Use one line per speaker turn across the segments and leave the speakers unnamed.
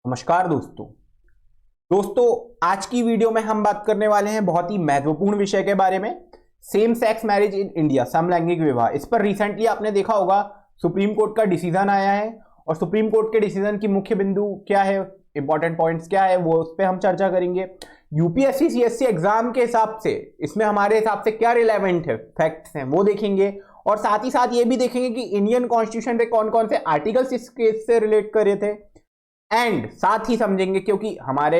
नमस्कार दोस्तों आज की वीडियो में हम बात करने वाले हैं बहुत ही महत्वपूर्ण विषय के बारे में। Same sex marriage in India, समलैंगिक विवाह। इस पर रिसेंटली आपने देखा होगा सुप्रीम कोर्ट का डिसीजन आया है और सुप्रीम कोर्ट के डिसीजन की मुख्य बिंदु क्या है, इंपॉर्टेंट पॉइंट्स क्या है, वो उस पर हम चर्चा करेंगे। यूपीएससी सीएससी एग्जाम के हिसाब से इसमें हमारे हिसाब से क्या रिलेवेंट है, फैक्ट्स हैं, वो देखेंगे। और साथ ही साथ ये भी देखेंगे कि इंडियन कॉन्स्टिट्यूशन पे कौन कौन से आर्टिकल्स इस केस से रिलेट कर रहे थे। एंड साथ ही समझेंगे, क्योंकि हमारे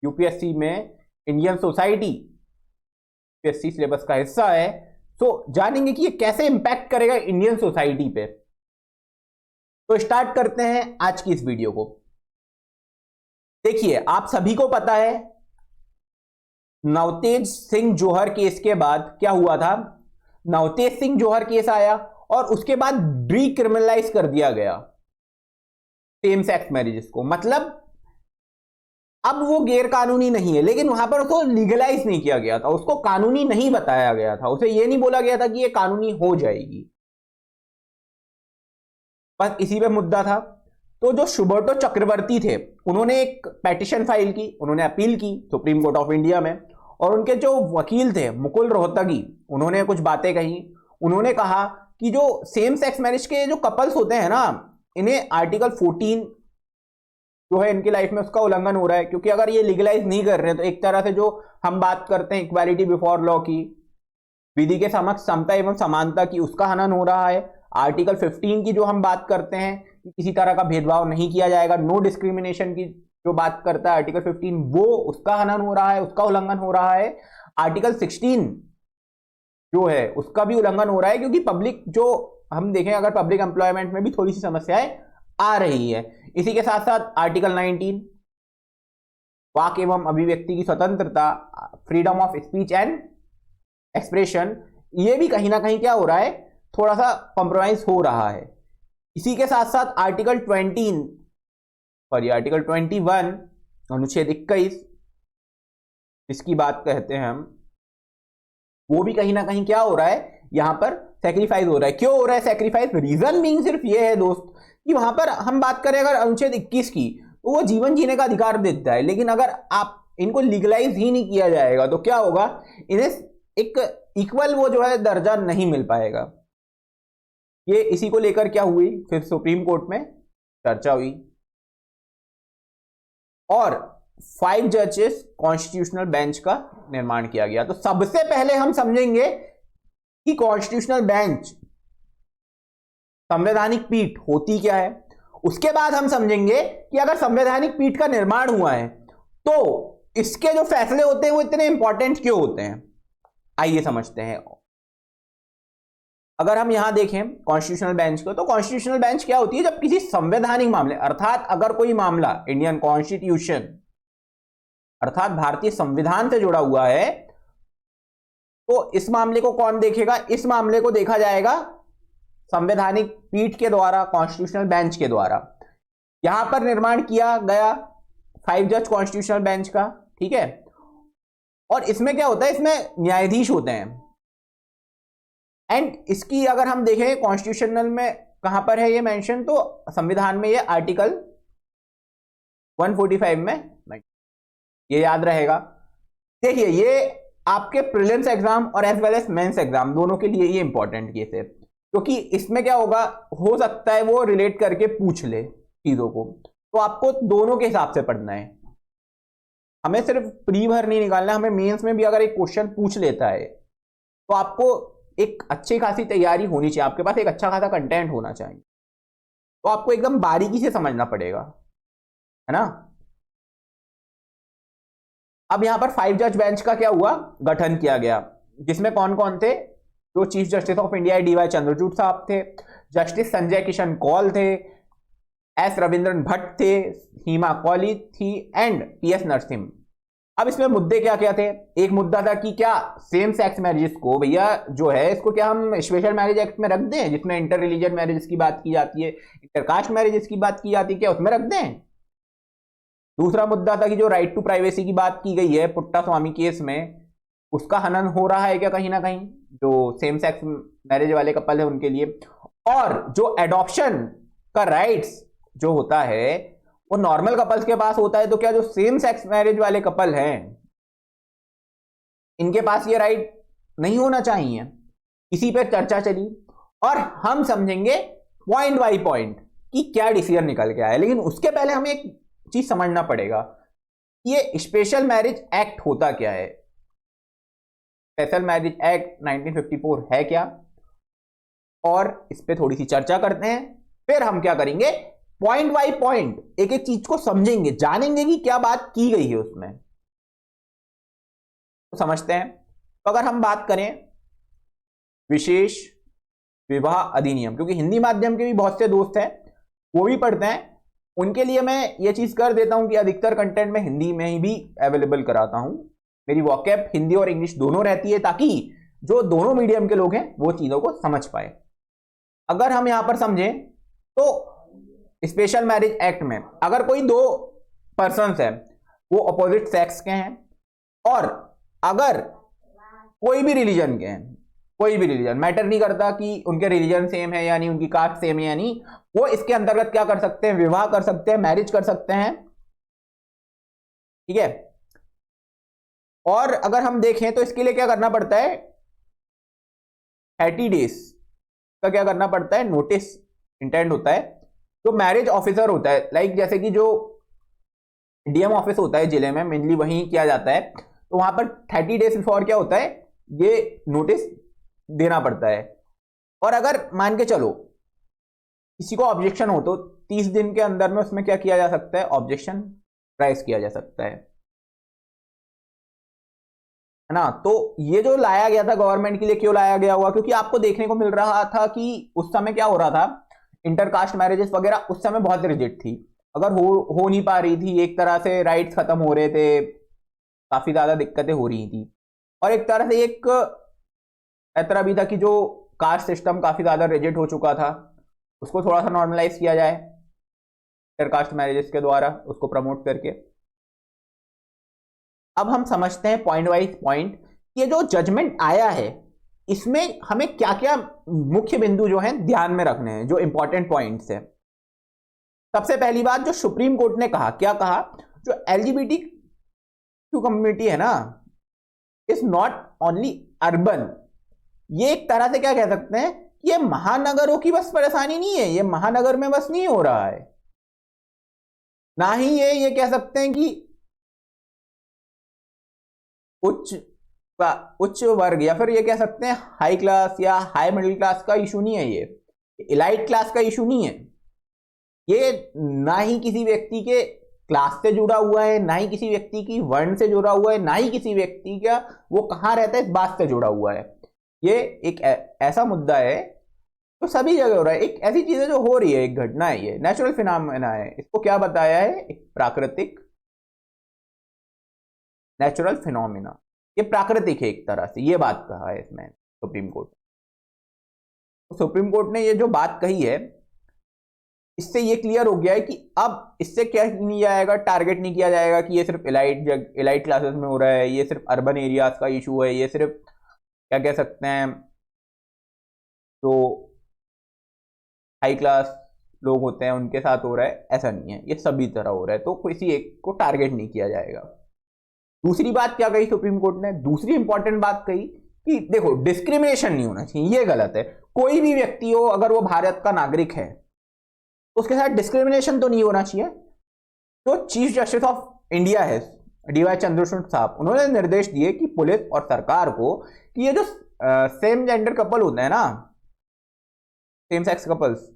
यूपीएससी में इंडियन सोसाइटी यूपीएससी सिलेबस का हिस्सा है, तो जानेंगे कि ये कैसे इंपैक्ट करेगा इंडियन सोसाइटी पे। तो स्टार्ट करते हैं आज की इस वीडियो को। देखिए, आप सभी को पता है नवतेज सिंह जौहर केस के बाद क्या हुआ था। नवतेज सिंह जौहर केस आया और उसके बाद डीक्रिमिनलाइज कर दिया गया सेम सेक्स मैरिजेस को। मतलब अब वो गैर कानूनी नहीं है, लेकिन वहां पर उसको लीगलाइज नहीं किया गया था, उसको कानूनी नहीं बताया गया था, उसे ये नहीं बोला गया था कि ये कानूनी हो जाएगी। बस इसी पे मुद्दा था। तो जो सुब्रतो चक्रवर्ती थे, उन्होंने एक पेटिशन फाइल की, उन्होंने अपील की सुप्रीम कोर्ट ऑफ इंडिया में। और उनके जो वकील थे मुकुल रोहतगी, उन्होंने कुछ बातें कही। उन्होंने कहा कि जो सेम सेक्स मैरिज के जो कपल्स होते हैं ना, इन्हें आर्टिकल 14 जो है इनकी लाइफ में उसका उल्लंघन हो रहा है। क्योंकि अगर ये लीगलाइज नहीं कर रहे हैं तो एक तरह से जो हम बात करते हैं इक्वालिटी बिफोर लॉ की, विधि के समक्ष समता एवं समानता की, उसका हनन हो रहा है। आर्टिकल 15 की जो हम बात करते हैं कि किसी तरह का भेदभाव नहीं किया जाएगा, नो डिस्क्रिमिनेशन की जो बात करता है आर्टिकल 15, वो उसका हनन हो रहा है, उसका उल्लंघन हो रहा है। आर्टिकल 16 जो है उसका भी उल्लंघन हो रहा है, क्योंकि पब्लिक जो हम देखें अगर पब्लिक एम्प्लॉयमेंट में भी थोड़ी सी समस्याएं आ रही है। इसी के साथ साथ आर्टिकल 19 वाक एवं अभिव्यक्ति की स्वतंत्रता, freedom of speech and expression, ये भी कहीं ना कहीं क्या हो रहा है, थोड़ा सा कॉम्प्रोमाइज हो रहा है। इसी के साथ साथ आर्टिकल 21 अनुच्छेद 21 इसकी बात कहते हैं हम, वो भी कहीं ना कहीं क्या हो रहा है, यहां पर सैक्रिफाइस हो रहा है। क्यों हो रहा है सैक्रिफाइस? रीजन बीइंग सिर्फ ये है दोस्त कि वहां पर हम बात करें अगर अनुच्छेद 21 की, तो वो जीवन जीने का अधिकार देता है। लेकिन अगर आप इनको लीगलाइज ही नहीं किया जाएगा तो क्या होगा, इन्हें एक इक्वल वो जो है दर्जा नहीं मिल पाएगा। ये इसी को लेकर क्या हुई, फिर सुप्रीम कोर्ट में चर्चा हुई और 5 जजेस कॉन्स्टिट्यूशनल बेंच का निर्माण किया गया। तो सबसे पहले हम समझेंगे कि कॉन्स्टिट्यूशनल बेंच, संवैधानिक पीठ होती क्या है। उसके बाद हम समझेंगे कि अगर संवैधानिक पीठ का निर्माण हुआ है तो इसके जो फैसले होते हैं वो इतने इंपॉर्टेंट क्यों होते हैं। आइए समझते हैं। अगर हम यहां देखें कॉन्स्टिट्यूशनल बेंच को, तो कॉन्स्टिट्यूशनल बेंच क्या होती है, जब किसी संवैधानिक मामले, अर्थात अगर कोई मामला इंडियन कॉन्स्टिट्यूशन अर्थात भारतीय संविधान से जुड़ा हुआ है, तो इस मामले को कौन देखेगा, इस मामले को देखा जाएगा संवैधानिक पीठ के द्वारा, कॉन्स्टिट्यूशनल बेंच के द्वारा। यहां पर निर्माण किया गया 5 जज कॉन्स्टिट्यूशनल बेंच का, ठीक है। और इसमें क्या होता है, इसमें न्यायाधीश होते हैं। एंड इसकी अगर हम देखें कॉन्स्टिट्यूशनल में कहां पर है ये मेंशन, तो संविधान में ये आर्टिकल 145 में, ये याद रहेगा। देखिए, ये आपके प्रीलिम्स एग्जाम और as well as mains exam दोनों के लिए ये इंपॉर्टेंट केस है, क्योंकि इसमें क्या होगा, हो सकता है वो रिलेट करके पूछ ले चीजों को। तो आपको दोनों के हिसाब से पढ़ना है, हमें सिर्फ प्री भर नहीं निकालना, हमें मेंस में भी अगर एक क्वेश्चन पूछ लेता है तो आपको एक अच्छी खासी तैयारी होनी चाहिए, आपके पास एक अच्छा खासा कंटेंट होना चाहिए। तो आपको एकदम बारीकी से समझना पड़ेगा, है ना। अब यहां पर 5 जज बेंच का क्या हुआ, गठन किया गया, जिसमें कौन कौन थे, जो chief justice of India DY Chandrachud साहब थे, जस्टिस संजय किशन कौल थे, एस रविंद्रन भट्ट थे, सीमा कौली थी एंड पीएस नरसिम्हा। अब इसमें मुद्दे क्या क्या थे। एक मुद्दा था कि क्या सेम सेक्स मैरिजेस को भैया जो है इसको क्या हम स्पेशल मैरिज एक्ट में रख दें, जिसमें इंटर रिलीजन मैरिजेस की बात की जाती है, इंटरकास्ट मैरिजेस की बात की जाती है, क्या उसमें रख दें। दूसरा मुद्दा था कि जो राइट टू प्राइवेसी की बात की गई है पुट्टा स्वामी केस में, उसका हनन हो रहा है क्या कहीं ना कहीं, जो सेम सेक्स मैरिज वाले कपल है उनके लिए। और जो एडॉप्शन का राइट्स जो होता है वो नॉर्मल कपल्स के पास होता है, तो क्या जो सेम सेक्स मैरिज वाले कपल हैं इनके पास ये राइट नहीं होना चाहिए? इसी पे चर्चा चली और हम समझेंगे पॉइंट बाई पॉइंट कि क्या डिसीजन निकल के आया। लेकिन उसके पहले हमें एक चीज समझना पड़ेगा, ये स्पेशल मैरिज एक्ट होता क्या है। स्पेशल मैरिज एक्ट 1954 है क्या, और इस पे थोड़ी सी चर्चा करते हैं। फिर हम क्या करेंगे, पॉइंट बाई पॉइंट एक एक चीज को समझेंगे, जानेंगे कि क्या बात की गई है उसमें। तो समझते हैं। तो अगर हम बात करें विशेष विवाह अधिनियम, क्योंकि हिंदी माध्यम के भी बहुत से दोस्त हैं वो भी पढ़ते हैं, उनके लिए मैं ये चीज कर देता हूं कि अधिकतर कंटेंट में हिंदी में ही भी अवेलेबल कराता हूं। मेरी वॉकैब हिंदी और इंग्लिश दोनों रहती है, ताकि जो दोनों मीडियम के लोग हैं वो चीजों को समझ पाए। अगर हम यहां पर समझें तो स्पेशल मैरिज एक्ट में अगर कोई दो पर्सन्स हैं वो अपोजिट सेक्स के हैं, और अगर कोई भी रिलीजन के हैं, कोई भी रिलीजन मैटर नहीं करता कि उनके रिलीजन सेम है यानी उनकी कास्ट सेम है यानी, वो इसके अंतर्गत क्या कर सकते हैं, विवाह कर सकते हैं, मैरिज कर सकते हैं। ठीक है। और अगर हम देखें तो इसके लिए क्या करना पड़ता है, 30 डेज का क्या करना पड़ता है, नोटिस इंटेंड होता है। जो मैरिज ऑफिसर होता है, लाइक जैसे कि जो डीएम ऑफिस होता है जिले में, मेनली वहीं किया जाता है, तो वहां पर 30 डेज बिफोर क्या होता है, ये नोटिस देना पड़ता है। और अगर मान के चलो किसी को ऑब्जेक्शन हो तो 30 दिन के अंदर में उसमें क्या किया जा सकता है, ऑब्जेक्शन राइज किया जा सकता है ना। तो ये जो लाया गया था गवर्नमेंट के लिए, क्यों लाया गया हुआ, क्योंकि आपको देखने को मिल रहा था कि उस समय क्या हो रहा था, इंटरकास्ट मैरिजेस वगैरह उस समय बहुत रिजिड थी, अगर हो नहीं पा रही थी, एक तरह से राइट्स खत्म हो रहे थे, काफी ज्यादा दिक्कतें हो रही थी। और एक तरह से एक ऐतरा भी था कि जो कास्ट सिस्टम काफी ज्यादा रिजिड हो चुका था, उसको थोड़ा सा नॉर्मलाइज किया जाए इंटरकास्ट मैरिजेस के द्वारा, उसको प्रमोट करके। अब हम समझते हैं पॉइंट वाइज पॉइंट, ये जो जजमेंट आया है इसमें हमें क्या क्या मुख्य बिंदु जो हैं ध्यान में रखने हैं, जो इंपॉर्टेंट पॉइंट्स है। सबसे पहली बात, जो सुप्रीम कोर्ट ने कहा, क्या कहा, जो एलजीबीटी कम्युनिटी है ना, इज नॉट ओनली अर्बन, ये एक तरह से क्या कह सकते हैं, ये महानगरों की बस परेशानी नहीं है, ये महानगर में बस नहीं हो रहा है, ना ही ये कह सकते हैं कि उच्च वर्ग, या फिर ये कह सकते हैं हाई क्लास या हाई मिडिल क्लास का इशू नहीं है, ये इलाइट क्लास का इशू नहीं है। ये ना ही किसी व्यक्ति के क्लास से जुड़ा हुआ है, ना ही किसी व्यक्ति की वर्ण से जुड़ा हुआ है, ना ही किसी व्यक्ति का वो कहां रहता है इस बात से जुड़ा हुआ है। ये एक ऐसा मुद्दा है तो सभी जगह हो रहा है, एक ऐसी चीज है जो हो रही है, एक घटना है, ये नेचुरल फिनोमेना है। इसको क्या बताया है, एक प्राकृतिक नेचुरल फिनोमेना, ये प्राकृतिक है एक तरह से, ये बात कहा है इसमें सुप्रीम कोर्ट। तो सुप्रीम कोर्ट ने ये जो बात कही है, इससे ये क्लियर हो गया है कि अब इससे क्या नहीं जाएगा, टारगेट नहीं किया जाएगा कि ये सिर्फ इलाइट क्लासेस में हो रहा है, ये सिर्फ अर्बन एरियाज का इशू है, ये सिर्फ क्या कह सकते हैं जो हाई क्लास लोग होते हैं उनके साथ हो रहा है, ऐसा नहीं है, ये सभी तरह हो रहा है, तो किसी एक को टारगेट नहीं किया जाएगा। दूसरी बात क्या कही सुप्रीम कोर्ट ने, दूसरी इंपॉर्टेंट बात कही कि देखो डिस्क्रिमिनेशन नहीं होना चाहिए, ये गलत है। कोई भी व्यक्ति हो अगर वो भारत का नागरिक है तो उसके साथ डिस्क्रिमिनेशन तो नहीं होना चाहिए। तो चीफ जस्टिस ऑफ इंडिया है डीवाई चंद्रचूड़ साहब, उन्होंने निर्देश दिए कि पुलिस और सरकार को कि ये जो सेम जेंडर कपल होते हैं ना, सेम सेक्स कपल्स,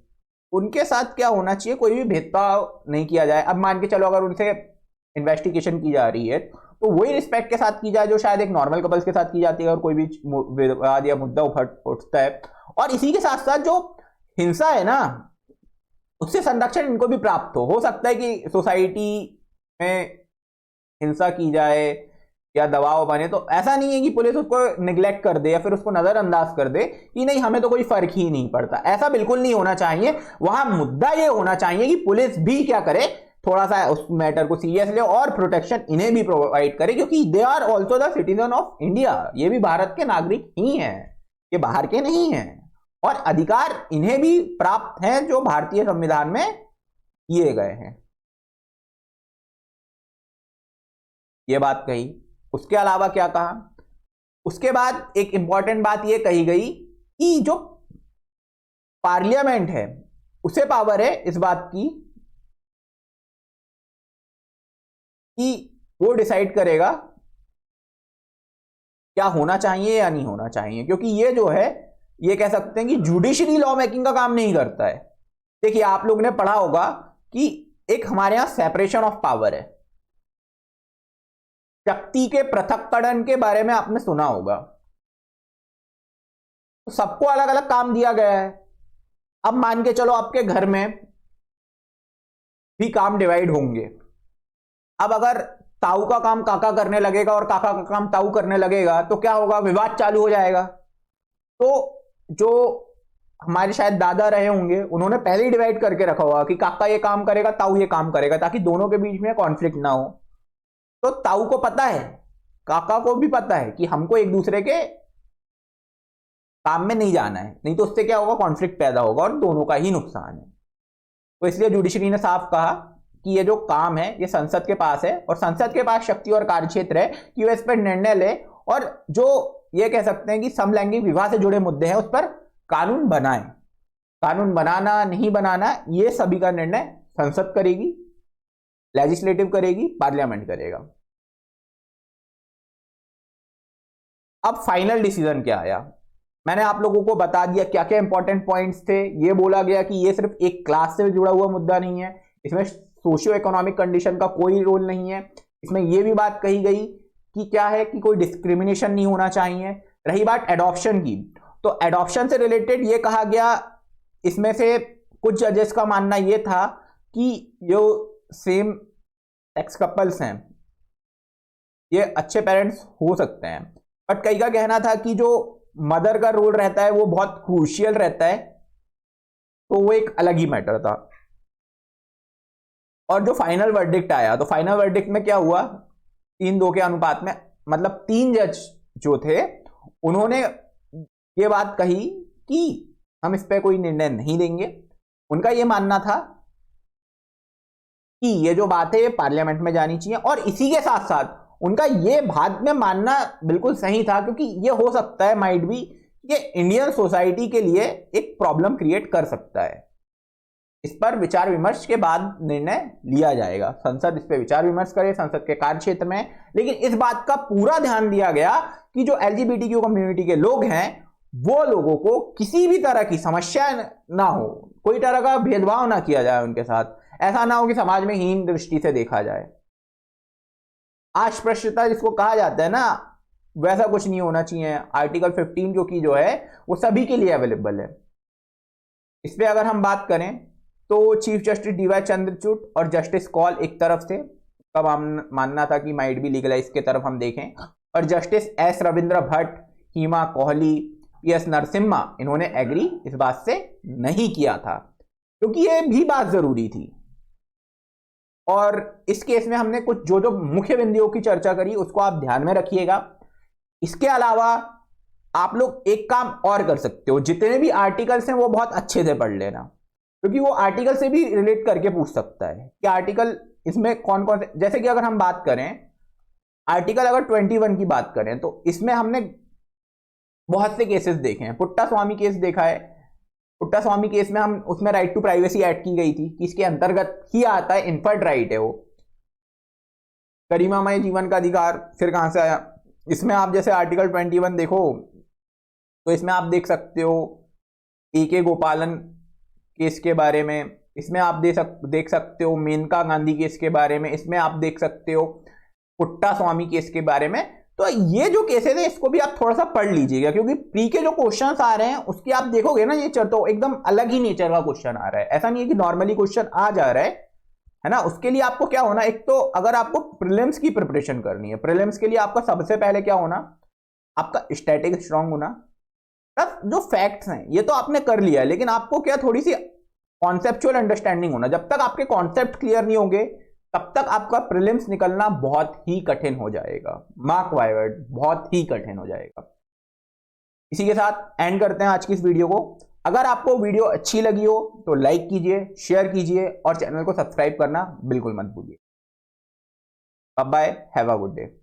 उनके साथ क्या होना चाहिए, कोई भी भेदभाव नहीं किया जाए। अब मान के चलो अगर उनसे इन्वेस्टिगेशन की जा रही है तो वही रिस्पेक्ट के साथ की जाए जो शायद एक नॉर्मल कपल्स के साथ की जाती है, और कोई भी विवाद या मुद्दा उठता है। और इसी के साथ साथ जो हिंसा है ना, उससे संरक्षण इनको भी प्राप्त हो सकता है कि सोसाइटी में हिंसा की जाए या दबाव बने, तो ऐसा नहीं है कि पुलिस उसको निगलेक्ट कर दे या फिर उसको नजरअंदाज कर दे कि नहीं हमें तो कोई फर्क ही नहीं पड़ता, ऐसा बिल्कुल नहीं होना चाहिए। वहां मुद्दा ये होना चाहिए कि पुलिस भी क्या करे, थोड़ा सा उस मैटर को सीरियस ले और प्रोटेक्शन इन्हें भी प्रोवाइड करे, क्योंकि they are also the citizen of India, ये भी भारत के नागरिक ही हैं, ये बाहर के नहीं हैं, और अधिकार इन्हें भी प्राप्त हैं जो भारतीय संविधान में किए गए हैं। ये बात कही। उसके अलावा क्या कहा, उसके बाद एक इंपॉर्टेंट बात ये कही गई कि जो पार्लियामेंट है उसे पावर है इस बात की कि वो डिसाइड करेगा क्या होना चाहिए या नहीं होना चाहिए, क्योंकि ये जो है ये कह सकते हैं कि जुडिशरी लॉ मेकिंग का काम नहीं करता है। देखिए आप लोग ने पढ़ा होगा कि एक हमारे यहां सेपरेशन ऑफ पावर है, शक्ति के पृथक्करण के बारे में आपने सुना होगा। तो सबको अलग अलग काम दिया गया है। अब मान के चलो आपके घर में भी काम डिवाइड होंगे। अब अगर ताऊ का काम काका करने लगेगा और काका का काम ताऊ करने लगेगा तो क्या होगा, विवाद चालू हो जाएगा। तो जो हमारे शायद दादा रहे होंगे उन्होंने पहले ही डिवाइड करके रखा होगा कि काका ये काम करेगा ताऊ ये काम करेगा, ताकि दोनों के बीच में कॉन्फ्लिक्ट ना हो। तो ताऊ को पता है, काका को भी पता है कि हमको एक दूसरे के काम में नहीं जाना है, नहीं तो उससे क्या होगा, कॉन्फ्लिक्ट पैदा होगा और दोनों का ही नुकसान है। तो इसलिए जुडिशरी ने साफ कहा कि ये जो काम है ये संसद के पास है और संसद के पास शक्ति और कार्यक्षेत्र है कि वह इस पर निर्णय ले और जो ये कह सकते हैं कि समलैंगिक विवाह से जुड़े मुद्दे हैं उस पर कानून बनाए। कानून बनाना नहीं बनाना ये सभी का निर्णय संसद करेगी, लेजिस्लेटिव करेगी, पार्लियामेंट करेगा। अब फाइनल डिसीजन क्या आया, मैंने आप लोगों को बता दिया क्या क्या इंपॉर्टेंट पॉइंट्स थे। ये बोला गया कि ये सिर्फ एक क्लास से जुड़ा हुआ मुद्दा नहीं है, इसमें सोशियो इकोनॉमिक कंडीशन का कोई रोल नहीं है। इसमें यह भी बात कही गई कि क्या है कि कोई डिस्क्रिमिनेशन नहीं होना चाहिए। रही बात एडॉप्शन की, तो एडॉप्शन से रिलेटेड ये कहा गया, इसमें से कुछ जजेस का मानना यह था कि जो सेम सेक्स कपल्स हैं ये अच्छे पेरेंट्स हो सकते हैं, बट कई का कहना था कि जो मदर का रोल रहता है वो बहुत क्रूशियल रहता है, तो वो एक अलग ही मैटर था। और जो फाइनल वर्डिक्ट आया, तो फाइनल वर्डिक्ट में क्या हुआ, 3-2 के अनुपात में, मतलब 3 जज जो थे उन्होंने ये बात कही कि हम इस पे कोई निर्णय नहीं देंगे। उनका ये मानना था कि ये जो बात है ये पार्लियामेंट में जानी चाहिए, और इसी के साथ साथ उनका ये बात में मानना बिल्कुल सही था, क्योंकि ये हो सकता है माइट भी ये इंडियन सोसाइटी के लिए एक प्रॉब्लम क्रिएट कर सकता है। इस पर विचार विमर्श के बाद निर्णय लिया जाएगा, संसद इस पर विचार विमर्श करे संसद के कार्य क्षेत्र में। लेकिन इस बात का पूरा ध्यान दिया गया कि जो एलजीबीटीक्यू कम्युनिटी के लोग हैं वो लोगों को किसी भी तरह की समस्या ना हो, कोई तरह का भेदभाव ना किया जाए उनके साथ, ऐसा ना हो कि समाज में हीन दृष्टि से देखा जाए। अस्पृश्यता जिसको कहा जाता है ना, वैसा कुछ नहीं होना चाहिए। आर्टिकल 15 जो है वो सभी के लिए अवेलेबल है। इस पे अगर हम बात करें तो चीफ जस्टिस डीवाई चंद्रचूड़ और जस्टिस कौल एक तरफ से का मानना था कि माइट बी लीगलाइज के तरफ हम देखें, और जस्टिस एस रविंद्र भट्ट, हिमा कोहली, पीएस नरसिम्हा इन्होंने एग्री इस बात से नहीं किया था, क्योंकि ये भी बात जरूरी थी। और इस केस में हमने कुछ जो मुख्य बिंदुओं की चर्चा करी उसको आप ध्यान में रखिएगा। इसके अलावा आप लोग एक काम और कर सकते हो, जितने भी आर्टिकल्स हैं वो बहुत अच्छे से पढ़ लेना, क्योंकि वो आर्टिकल से भी रिलेट करके पूछ सकता है कि आर्टिकल इसमें कौन कौन से, जैसे कि अगर हम बात करें आर्टिकल अगर 21 की बात करें तो इसमें हमने बहुत से केसेस देखे हैं। पुट्टा स्वामी केस देखा है, पुट्टा स्वामी केस में हम उसमें राइट टू प्राइवेसी ऐड की गई थी कि इसके अंतर्गत ही आता है, इन्फर्ट राइट है वो, गरिमामय जीवन का अधिकार फिर कहां से आया। इसमें आप जैसे आर्टिकल 21 देखो तो इसमें आप देख सकते हो ए.के. गोपालन केस के बारे में, इसमें आप देख सकते हो मेनका गांधी केस के बारे में, इसमें आप देख सकते हो पुट्टा स्वामी केस के बारे में। तो ये जो केसेस है इसको भी आप थोड़ा सा पढ़ लीजिएगा, क्योंकि प्री के जो क्वेश्चंस आ रहे हैं उसकी आप देखोगे ना, ये तो एकदम अलग ही नेचर का क्वेश्चन आ रहा है। ऐसा नहीं है कि नॉर्मली क्वेश्चन आ जा रहा है ना। उसके लिए आपको क्या होना, एक तो अगर आपको प्रीलिम्स की प्रिपरेशन करनी है, प्रीलिम्स के लिए आपका सबसे पहले क्या होना, आपका स्टैटिक स्ट्रांग होना, प्लस जो फैक्ट्स हैं ये तो आपने कर लिया है, लेकिन आपको क्या थोड़ी सी कॉन्सेप्चुअल अंडरस्टैंडिंग होना। जब तक आपके कॉन्सेप्ट क्लियर नहीं होंगे तब तक आपका प्रीलिम्स निकलना बहुत ही कठिन हो जाएगा, मार्क माय वर्ड, बहुत ही कठिन हो जाएगा। इसी के साथ एंड करते हैं आज की इस वीडियो को। अगर आपको वीडियो अच्छी लगी हो तो लाइक कीजिए, शेयर कीजिए और चैनल को सब्सक्राइब करना बिल्कुल मत भूलिए। Bye, have a good day.